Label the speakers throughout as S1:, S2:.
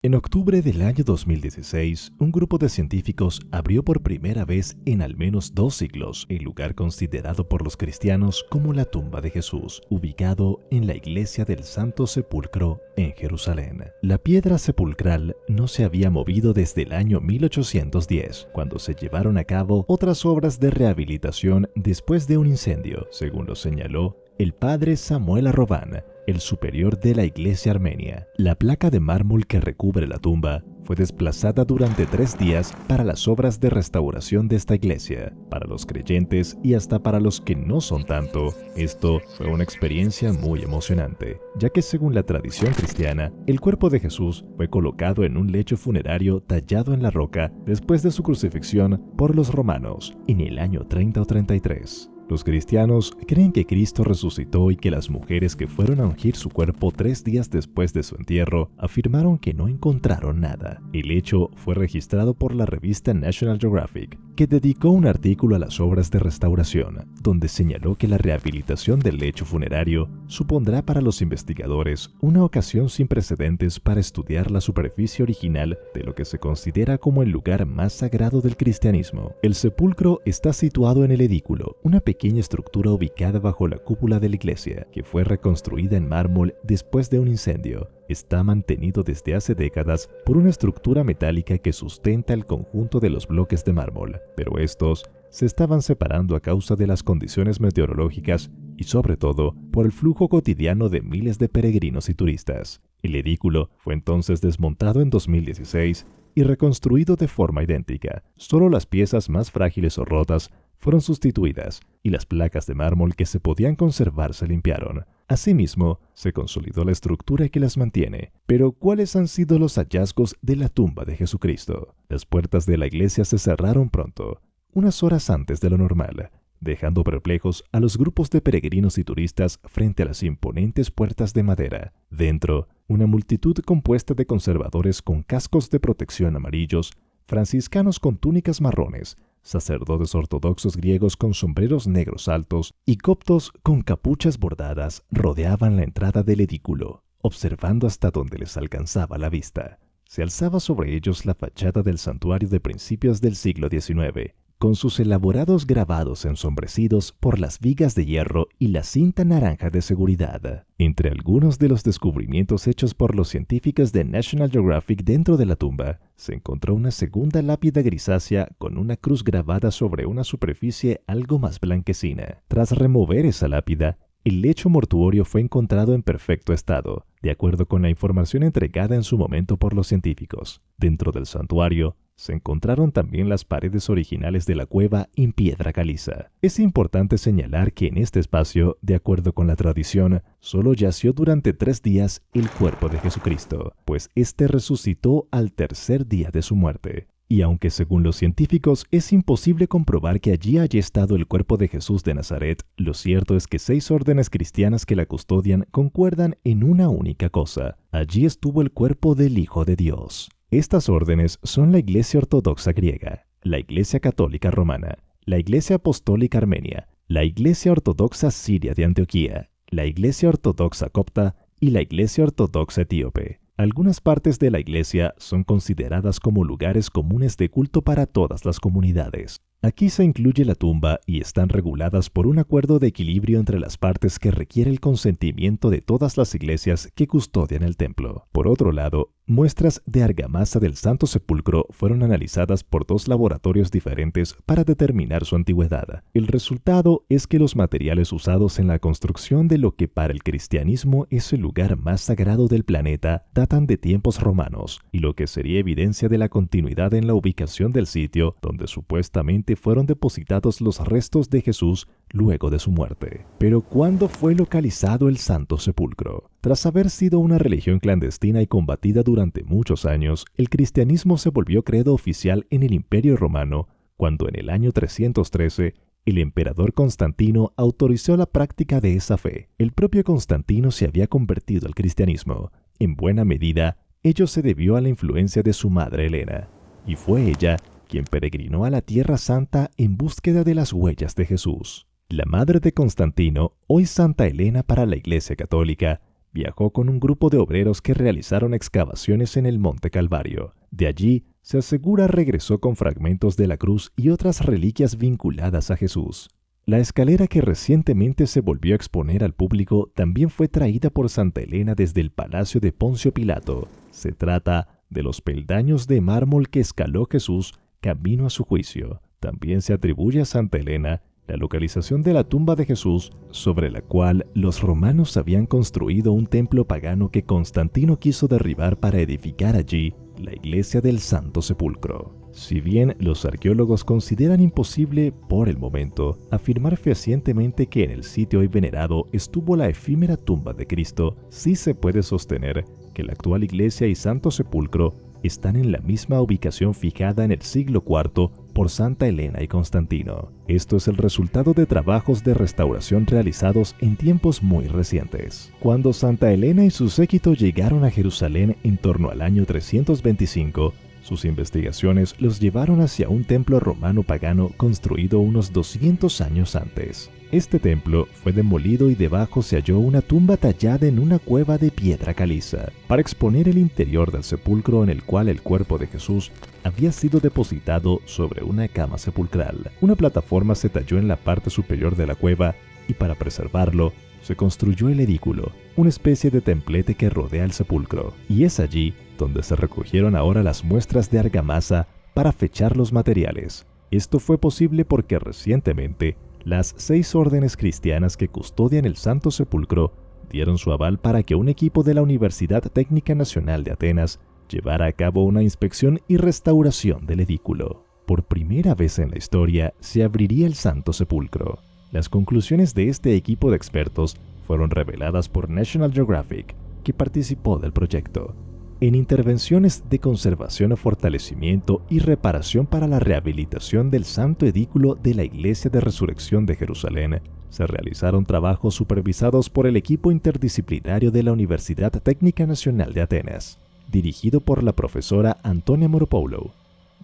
S1: En octubre del año 2016, un grupo de científicos abrió por primera vez en al menos 2 siglos el lugar considerado por los cristianos como la tumba de Jesús, ubicado en la iglesia del Santo Sepulcro en Jerusalén. La piedra sepulcral no se había movido desde el año 1810, cuando se llevaron a cabo otras obras de rehabilitación después de un incendio, según lo señaló el padre Samuel Arrobán, el superior de la iglesia armenia. La placa de mármol que recubre la tumba fue desplazada durante 3 días para las obras de restauración de esta iglesia. Para los creyentes y hasta para los que no son tanto, esto fue una experiencia muy emocionante, ya que según la tradición cristiana, el cuerpo de Jesús fue colocado en un lecho funerario tallado en la roca después de su crucifixión por los romanos en el año 30 o 33. Los cristianos creen que Cristo resucitó y que las mujeres que fueron a ungir su cuerpo 3 días después de su entierro afirmaron que no encontraron nada. El hecho fue registrado por la revista National Geographic, que dedicó un artículo a las obras de restauración, donde señaló que la rehabilitación del lecho funerario supondrá para los investigadores una ocasión sin precedentes para estudiar la superficie original de lo que se considera como el lugar más sagrado del cristianismo. El sepulcro está situado en el edículo, una pequeña estructura ubicada bajo la cúpula de la iglesia, que fue reconstruida en mármol después de un incendio. Está mantenido desde hace décadas por una estructura metálica que sustenta el conjunto de los bloques de mármol, pero estos se estaban separando a causa de las condiciones meteorológicas y sobre todo por el flujo cotidiano de miles de peregrinos y turistas. El edículo fue entonces desmontado en 2016 y reconstruido de forma idéntica. Solo las piezas más frágiles o rotas fueron sustituidas y las placas de mármol que se podían conservar se limpiaron. Asimismo, se consolidó la estructura que las mantiene. Pero, ¿cuáles han sido los hallazgos de la tumba de Jesucristo? Las puertas de la iglesia se cerraron pronto, unas horas antes de lo normal, dejando perplejos a los grupos de peregrinos y turistas frente a las imponentes puertas de madera. Dentro, una multitud compuesta de conservadores con cascos de protección amarillos, franciscanos con túnicas marrones, sacerdotes ortodoxos griegos con sombreros negros altos y coptos con capuchas bordadas rodeaban la entrada del edículo, observando hasta donde les alcanzaba la vista. Se alzaba sobre ellos la fachada del santuario de principios del siglo XIX, con sus elaborados grabados ensombrecidos por las vigas de hierro y la cinta naranja de seguridad. Entre algunos de los descubrimientos hechos por los científicos de National Geographic dentro de la tumba, se encontró una segunda lápida grisácea con una cruz grabada sobre una superficie algo más blanquecina. Tras remover esa lápida, el lecho mortuorio fue encontrado en perfecto estado, de acuerdo con la información entregada en su momento por los científicos. Dentro del santuario, se encontraron también las paredes originales de la cueva en piedra caliza. Es importante señalar que en este espacio, de acuerdo con la tradición, solo yació durante 3 días el cuerpo de Jesucristo, pues éste resucitó al tercer día de su muerte. Y aunque según los científicos es imposible comprobar que allí haya estado el cuerpo de Jesús de Nazaret, lo cierto es que 6 órdenes cristianas que la custodian concuerdan en una única cosa: allí estuvo el cuerpo del Hijo de Dios. Estas órdenes son la Iglesia Ortodoxa griega, la Iglesia Católica Romana, la Iglesia Apostólica Armenia, la Iglesia Ortodoxa Siria de Antioquía, la Iglesia Ortodoxa Copta y la Iglesia Ortodoxa Etíope. Algunas partes de la iglesia son consideradas como lugares comunes de culto para todas las comunidades. Aquí se incluye la tumba y están reguladas por un acuerdo de equilibrio entre las partes que requiere el consentimiento de todas las iglesias que custodian el templo. Por otro lado, muestras de argamasa del Santo Sepulcro fueron analizadas por 2 laboratorios diferentes para determinar su antigüedad. El resultado es que los materiales usados en la construcción de lo que para el cristianismo es el lugar más sagrado del planeta datan de tiempos romanos, y lo que sería evidencia de la continuidad en la ubicación del sitio donde supuestamente fueron depositados los restos de Jesús luego de su muerte. Pero ¿cuándo fue localizado el Santo Sepulcro? Tras haber sido una religión clandestina y combatida durante muchos años, el cristianismo se volvió credo oficial en el Imperio Romano cuando en el año 313 el emperador Constantino autorizó la práctica de esa fe. El propio Constantino se había convertido al cristianismo. En buena medida, ello se debió a la influencia de su madre Helena, y fue ella quien peregrinó a la Tierra Santa en búsqueda de las huellas de Jesús. La madre de Constantino, hoy Santa Helena para la Iglesia Católica, viajó con un grupo de obreros que realizaron excavaciones en el Monte Calvario. De allí, se asegura regresó con fragmentos de la cruz y otras reliquias vinculadas a Jesús. La escalera que recientemente se volvió a exponer al público también fue traída por Santa Elena desde el palacio de Poncio Pilato. Se trata de los peldaños de mármol que escaló Jesús camino a su juicio. También se atribuye a Santa Elena la localización de la tumba de Jesús, sobre la cual los romanos habían construido un templo pagano que Constantino quiso derribar para edificar allí la iglesia del Santo Sepulcro. Si bien los arqueólogos consideran imposible, por el momento, afirmar fehacientemente que en el sitio hoy venerado estuvo la efímera tumba de Cristo, sí se puede sostener que la actual iglesia y Santo Sepulcro están en la misma ubicación fijada en el siglo IV por Santa Elena y Constantino. Esto es el resultado de trabajos de restauración realizados en tiempos muy recientes. Cuando Santa Elena y su séquito llegaron a Jerusalén en torno al año 325, sus investigaciones los llevaron hacia un templo romano pagano construido unos 200 años antes. Este templo fue demolido y debajo se halló una tumba tallada en una cueva de piedra caliza, para exponer el interior del sepulcro en el cual el cuerpo de Jesús había sido depositado sobre una cama sepulcral. Una plataforma se talló en la parte superior de la cueva y para preservarlo, se construyó el edículo, una especie de templete que rodea el sepulcro, y es allí donde se recogieron ahora las muestras de argamasa para fechar los materiales. Esto fue posible porque recientemente las 6 órdenes cristianas que custodian el Santo Sepulcro dieron su aval para que un equipo de la Universidad Técnica Nacional de Atenas llevara a cabo una inspección y restauración del edículo. Por primera vez en la historia se abriría el Santo Sepulcro. Las conclusiones de este equipo de expertos fueron reveladas por National Geographic, que participó del proyecto. En intervenciones de conservación o fortalecimiento y reparación para la rehabilitación del Santo Edículo de la Iglesia de Resurrección de Jerusalén, se realizaron trabajos supervisados por el equipo interdisciplinario de la Universidad Técnica Nacional de Atenas, dirigido por la profesora Antonia Moropoulou.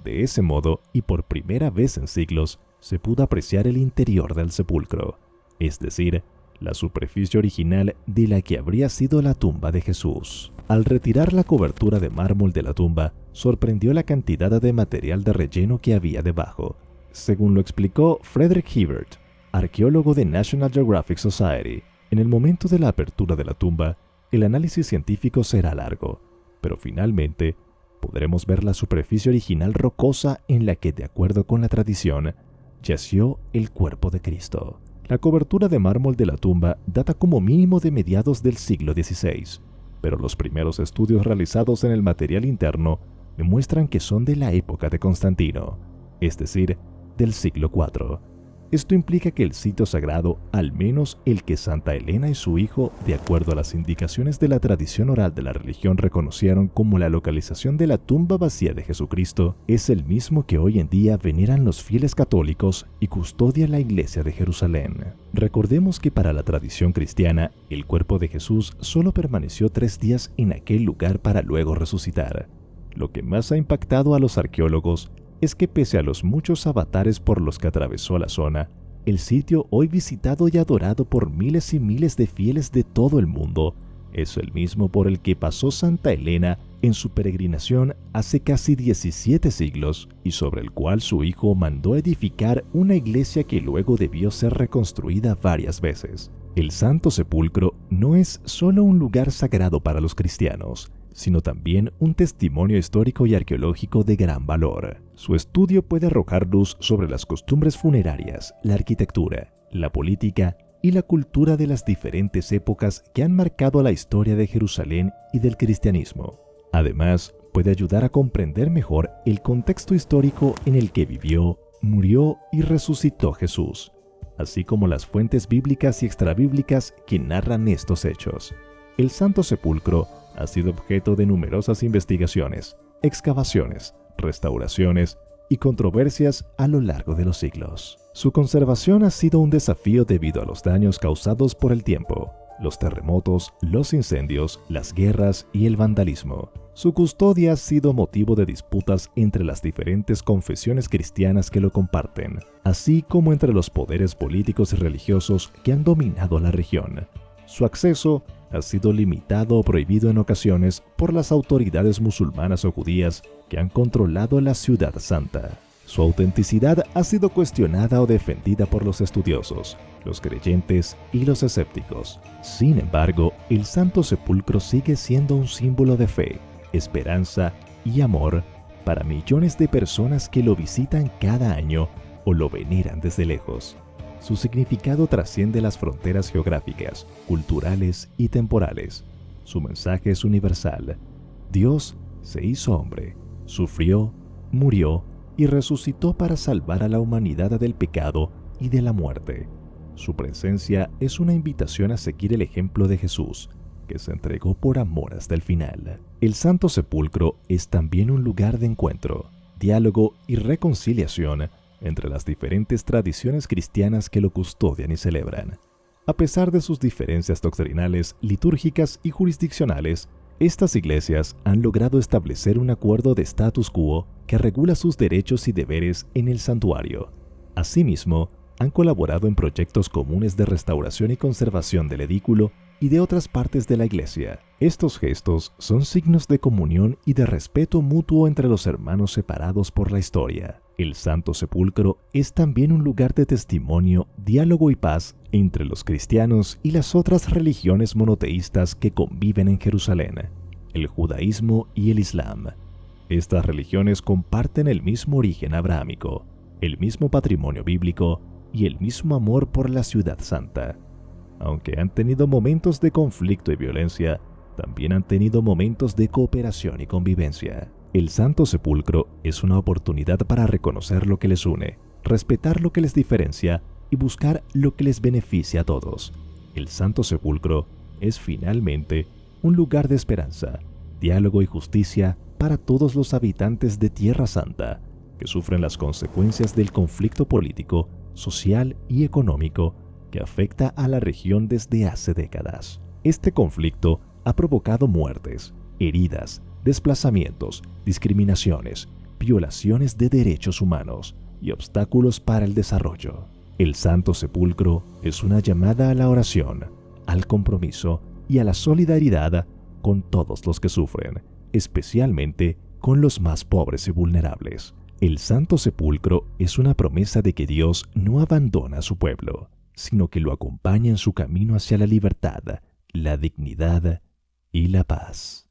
S1: De ese modo, y por primera vez en siglos, se pudo apreciar el interior del sepulcro, es decir, la superficie original de la que habría sido la tumba de Jesús. Al retirar la cobertura de mármol de la tumba, sorprendió la cantidad de material de relleno que había debajo, según lo explicó Frederick Hibbert, arqueólogo de National Geographic Society. En el momento de la apertura de la tumba, el análisis científico será largo, pero finalmente podremos ver la superficie original rocosa en la que, de acuerdo con la tradición, yació el cuerpo de Cristo. La cobertura de mármol de la tumba data como mínimo de mediados del siglo XVI, pero los primeros estudios realizados en el material interno demuestran que son de la época de Constantino, es decir, del siglo IV. Esto implica que el sitio sagrado, al menos el que Santa Elena y su hijo, de acuerdo a las indicaciones de la tradición oral de la religión, reconocieron como la localización de la tumba vacía de Jesucristo, es el mismo que hoy en día veneran los fieles católicos y custodia la Iglesia de Jerusalén. Recordemos que para la tradición cristiana, el cuerpo de Jesús solo permaneció 3 días en aquel lugar para luego resucitar. Lo que más ha impactado a los arqueólogos es que pese a los muchos avatares por los que atravesó la zona, el sitio hoy visitado y adorado por miles y miles de fieles de todo el mundo es el mismo por el que pasó Santa Elena en su peregrinación hace casi 17 siglos y sobre el cual su hijo mandó edificar una iglesia que luego debió ser reconstruida varias veces. El Santo Sepulcro no es solo un lugar sagrado para los cristianos, sino también un testimonio histórico y arqueológico de gran valor. Su estudio puede arrojar luz sobre las costumbres funerarias, la arquitectura, la política y la cultura de las diferentes épocas que han marcado la historia de Jerusalén y del cristianismo. Además, puede ayudar a comprender mejor el contexto histórico en el que vivió, murió y resucitó Jesús, así como las fuentes bíblicas y extrabíblicas que narran estos hechos. El Santo Sepulcro ha sido objeto de numerosas investigaciones, excavaciones, restauraciones y controversias a lo largo de los siglos. Su conservación ha sido un desafío debido a los daños causados por el tiempo, los terremotos, los incendios, las guerras y el vandalismo. Su custodia ha sido motivo de disputas entre las diferentes confesiones cristianas que lo comparten, así como entre los poderes políticos y religiosos que han dominado la región. Su acceso ha sido limitado o prohibido en ocasiones por las autoridades musulmanas o judías que han controlado la Ciudad Santa. Su autenticidad ha sido cuestionada o defendida por los estudiosos, los creyentes y los escépticos. Sin embargo, el Santo Sepulcro sigue siendo un símbolo de fe, esperanza y amor para millones de personas que lo visitan cada año o lo veneran desde lejos. Su significado trasciende las fronteras geográficas, culturales y temporales. Su mensaje es universal. Dios se hizo hombre, sufrió, murió y resucitó para salvar a la humanidad del pecado y de la muerte. Su presencia es una invitación a seguir el ejemplo de Jesús, que se entregó por amor hasta el final. El Santo Sepulcro es también un lugar de encuentro, diálogo y reconciliación entre las diferentes tradiciones cristianas que lo custodian y celebran. A pesar de sus diferencias doctrinales, litúrgicas y jurisdiccionales, estas iglesias han logrado establecer un acuerdo de status quo que regula sus derechos y deberes en el santuario. Asimismo, han colaborado en proyectos comunes de restauración y conservación del edículo y de otras partes de la iglesia. Estos gestos son signos de comunión y de respeto mutuo entre los hermanos separados por la historia. El Santo Sepulcro es también un lugar de testimonio, diálogo y paz entre los cristianos y las otras religiones monoteístas que conviven en Jerusalén, el judaísmo y el islam. Estas religiones comparten el mismo origen abrahámico, el mismo patrimonio bíblico y el mismo amor por la Ciudad Santa. Aunque han tenido momentos de conflicto y violencia, también han tenido momentos de cooperación y convivencia. El Santo Sepulcro es una oportunidad para reconocer lo que les une, respetar lo que les diferencia y buscar lo que les beneficia a todos. El Santo Sepulcro es finalmente un lugar de esperanza, diálogo y justicia para todos los habitantes de Tierra Santa que sufren las consecuencias del conflicto político, social y económico que afecta a la región desde hace décadas. Este conflicto ha provocado muertes, heridas, desplazamientos, discriminaciones, violaciones de derechos humanos y obstáculos para el desarrollo. El Santo Sepulcro es una llamada a la oración, al compromiso y a la solidaridad con todos los que sufren, especialmente con los más pobres y vulnerables. El Santo Sepulcro es una promesa de que Dios no abandona a su pueblo, sino que lo acompaña en su camino hacia la libertad, la dignidad y la paz.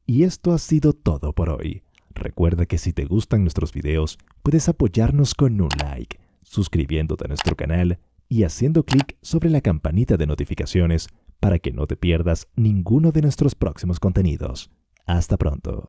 S1: Y esto ha sido todo por hoy. Recuerda que si te gustan nuestros videos, puedes apoyarnos con un like, suscribiéndote a nuestro canal y haciendo clic sobre la campanita de notificaciones para que no te pierdas ninguno de nuestros próximos contenidos. Hasta pronto.